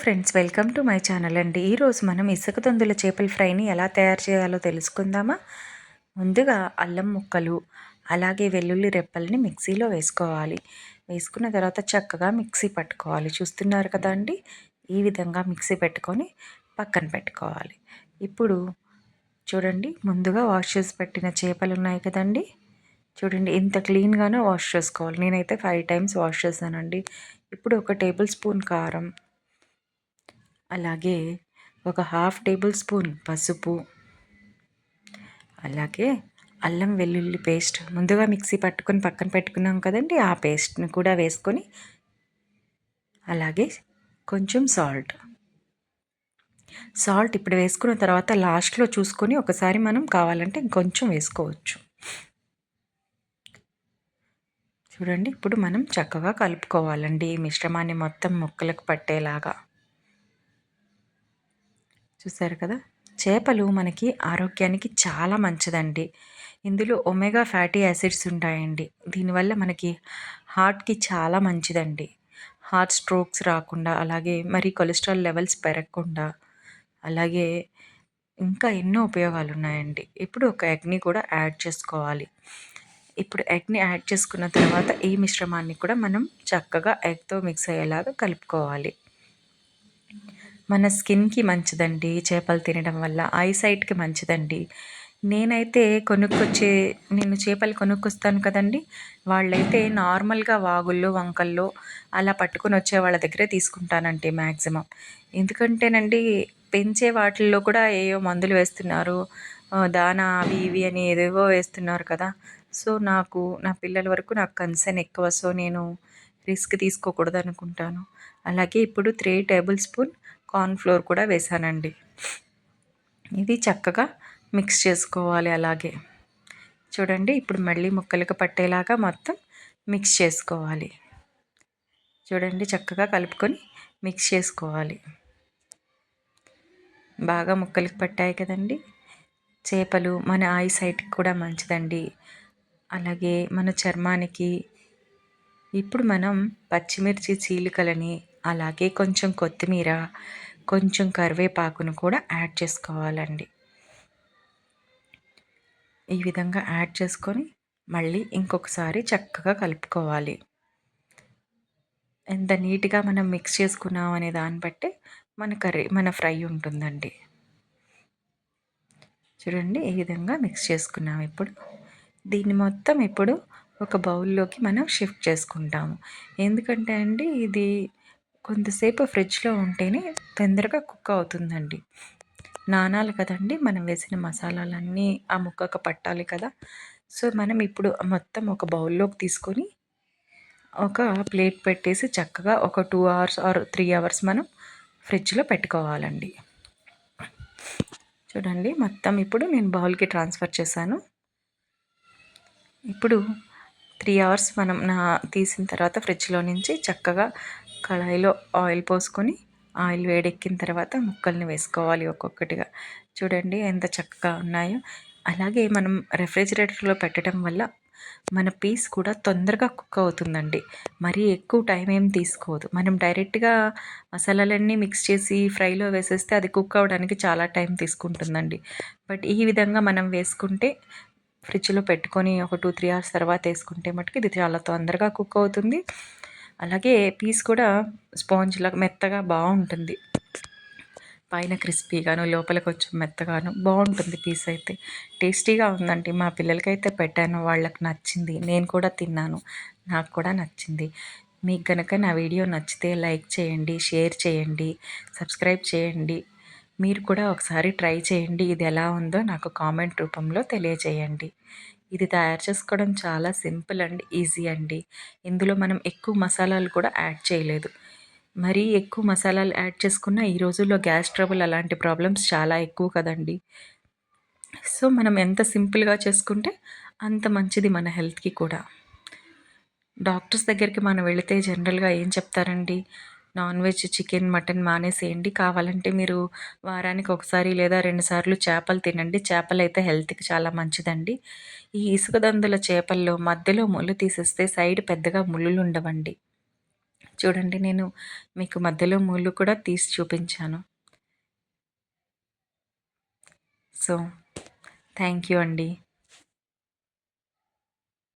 Friends, welcome to my channel అండి. ఈరోజు మనం ఇసుక తొందుల చేపల ఫ్రైని ఎలా తయారు చేయాలో తెలుసుకుందామా. ముందుగా అల్లం ముక్కలు అలాగే వెల్లుల్లి రెప్పల్ని మిక్సీలో వేసుకోవాలి. వేసుకున్న తర్వాత చక్కగా మిక్సీ పట్టుకోవాలి. చూస్తున్నారు కదా అండి, ఈ విధంగా మిక్సీ పెట్టుకొని పక్కన పెట్టుకోవాలి. ఇప్పుడు చూడండి, ముందుగా వాష్ చేసి పెట్టిన చేపలు ఉన్నాయి కదండి. చూడండి, ఇంత క్లీన్గానే వాష్ చేసుకోవాలి. నేనైతే 5 టైమ్స్ వాష్ చేశానండి. ఇప్పుడు ఒక టేబుల్ స్పూన్ కారం, అలాగే ఒక హాఫ్ టేబుల్ స్పూన్ పసుపు, అలాగే అల్లం వెల్లుల్లి పేస్ట్ ముందుగా మిక్సీ పట్టుకొని పక్కన పెట్టుకున్నాం కదండి, ఆ పేస్ట్ని కూడా వేసుకొని, అలాగే కొంచెం సాల్ట్ ఇప్పుడు వేసుకున్న తర్వాత లాస్ట్లో చూసుకొని ఒకసారి మనం కావాలంటే ఇంకొంచెం వేసుకోవచ్చు. చూడండి, ఇప్పుడు మనం చక్కగా కలుపుకోవాలండి ఈ మిశ్రమాన్ని మొత్తం ముక్కలకు పట్టేలాగా. చూసారు కదా, చేపలు మనకి ఆరోగ్యానికి చాలా మంచిదండి. ఇందులో ఒమేగా ఫ్యాటీ యాసిడ్స్ ఉంటాయండి. దీనివల్ల మనకి హార్ట్కి చాలా మంచిదండి. హార్ట్ స్ట్రోక్స్ రాకుండా, అలాగే మరి కొలెస్ట్రాల్ లెవెల్స్ పెరగకుండా, అలాగే ఇంకా ఎన్నో ఉపయోగాలు ఉన్నాయండి. ఇప్పుడు ఒక ఎగ్ని కూడా యాడ్ చేసుకోవాలి. ఇప్పుడు ఎగ్ని యాడ్ చేసుకున్న తర్వాత ఈ మిశ్రమాన్ని కూడా మనం చక్కగా ఎగ్తో మిక్స్ అయ్యేలాగా కలుపుకోవాలి. మన స్కిన్కి మంచిదండి చేపలు తినడం వల్ల, ఐసైట్కి మంచిదండి. నేనైతే నేను చేపలు కొనుక్కొస్తాను కదండి, వాళ్ళైతే నార్మల్గా వాగుల్లో వంకల్లో అలా పట్టుకొని వచ్చే వాళ్ళ దగ్గరే తీసుకుంటానండి మ్యాక్సిమం. ఎందుకంటేనండి, పెంచే వాటిల్లో కూడా ఏవో మందులు వేస్తున్నారు, దానా అవి ఇవి అని ఏదేవో వేస్తున్నారు కదా. సో నా పిల్లల వరకు నాకు కన్సర్న్ ఎక్కువ. సో నేను రిస్క్ తీసుకోకూడదు అనుకుంటాను. అలాగే ఇప్పుడు 3 టేబుల్ స్పూన్ కార్న్‌ఫ్లోర్ కూడా వేసానండి. ఇది చక్కగా మిక్స్ చేసుకోవాలి. అలాగే చూడండి, ఇప్పుడు మళ్ళీ ముక్కలకు పట్టేలాగా మొత్తం మిక్స్ చేసుకోవాలి. చూడండి, చక్కగా కలుపుకొని మిక్స్ చేసుకోవాలి. బాగా ముక్కలకు పట్టాయి కదండి. చేపలు మన ఐసైట్కి కూడా మంచిదండి, అలాగే మన చర్మానికి. ఇప్పుడు మనం పచ్చిమిర్చి చీలికలని, అలాగే కొంచెం కొత్తిమీర, కొంచెం కరివేపాకును కూడా యాడ్ చేసుకోవాలండి. ఈ విధంగా యాడ్ చేసుకొని మళ్ళీ ఇంకొకసారి చక్కగా కలుపుకోవాలి. ఎంత నీట్గా మనం మిక్స్ చేసుకున్నాం అనే దాన్ని బట్టి మన ఫ్రై ఉంటుందండి. చూడండి, ఈ విధంగా మిక్స్ చేసుకున్నాం. ఇప్పుడు దీన్ని మొత్తం ఇప్పుడు ఒక బౌల్లోకి మనం షిఫ్ట్ చేసుకుంటాము. ఎందుకంటే అండి, ఇది కొంతసేపు ఫ్రిడ్జ్లో ఉంటేనే తొందరగా కుక్ అవుతుందండి. నానాలి కదండి, మనం వేసిన మసాలాలన్నీ ఆ ముక్కకు పట్టాలి కదా. సో మనం ఇప్పుడు మొత్తం ఒక బౌల్లోకి తీసుకొని ఒక ప్లేట్ పెట్టేసి చక్కగా ఒక 2 అవర్స్ ఆర్ 3 అవర్స్ మనం ఫ్రిడ్జ్లో పెట్టుకోవాలండి. చూడండి, మొత్తం ఇప్పుడు నేను బౌల్కి ట్రాన్స్ఫర్ చేశాను. ఇప్పుడు 3 అవర్స్ మనం తీసిన తర్వాత ఫ్రిడ్జ్లో నుంచి చక్కగా కళాయిలో ఆయిల్ పోసుకొని, ఆయిల్ వేడెక్కిన తర్వాత ముక్కల్ని వేసుకోవాలి ఒక్కొక్కటిగా. చూడండి ఎంత చక్కగా ఉన్నాయో. అలాగే మనం రెఫ్రిజిరేటర్లో పెట్టడం వల్ల మన పీస్ కూడా తొందరగా కుక్ అవుతుందండి. మరీ ఎక్కువ టైం ఏం తీసుకోదు. మనం డైరెక్ట్గా మసాలాలన్నీ మిక్స్ చేసి ఫ్రైలో వేసేస్తే అది కుక్ అవ్వడానికి చాలా టైం తీసుకుంటుందండి. బట్ ఈ విధంగా మనం వేసుకుంటే, ఫ్రిడ్జ్లో పెట్టుకొని ఒక 2-3 అవర్స్ తర్వాత వేసుకుంటే మటుకు ఇది చాలా తొందరగా కుక్ అవుతుంది. అలాగే పీస్ కూడా స్పాంజ్‌లాగా మెత్తగా బాగుంటుంది. పైన క్రిస్పీగాను, లోపల కొంచెం మెత్తగాను బాగుంటుంది పీస్ అయితే. టేస్టీగా ఉందండి. మా పిల్లలకైతే పెట్టాను, వాళ్ళకి నచ్చింది. నేను కూడా తిన్నాను, నాకు కూడా నచ్చింది. మీకు గనక నా వీడియో నచ్చితే లైక్ చేయండి, షేర్ చేయండి, సబ్స్క్రైబ్ చేయండి. మీరు కూడా ఒకసారి ట్రై చేయండి. ఇది ఎలా ఉందో నాకు కామెంట్ రూపంలో తెలియజేయండి. ఇది తయారు చేసుకోవడం చాలా సింపుల్ అండ్ ఈజీ అండి. ఇందులో మనం ఎక్కువ మసాలాలు కూడా యాడ్ చేయలేదు. మరీ ఎక్కువ మసాలాలు యాడ్ చేసుకున్న ఈ రోజుల్లో గ్యాస్ ట్రబుల్ అలాంటి ప్రాబ్లమ్స్ చాలా ఎక్కువ కదండి. సో మనం ఎంత సింపుల్గా చేసుకుంటే అంత మంచిది మన హెల్త్కి కూడా. డాక్టర్స్ దగ్గరికి మనం వెళితే జనరల్గా ఏం చెప్తారండి, నాన్ వెజ్ చికెన్ మటన్ మానేసేయండి, కావాలంటే మీరు వారానికి ఒకసారి లేదా 2 సార్లు చేపలు తినండి, చేపలు అయితే హెల్త్కి చాలా మంచిదండి. ఈ ఇసుక దందుల చేపల్లో మధ్యలో ముళ్ళు తీసేస్తే సైడ్ పెద్దగా ముళ్ళులు ఉండవండి. చూడండి నేను మీకు మధ్యలో ముళ్ళు కూడా తీసి చూపించాను. సో థ్యాంక్ యూ అండి.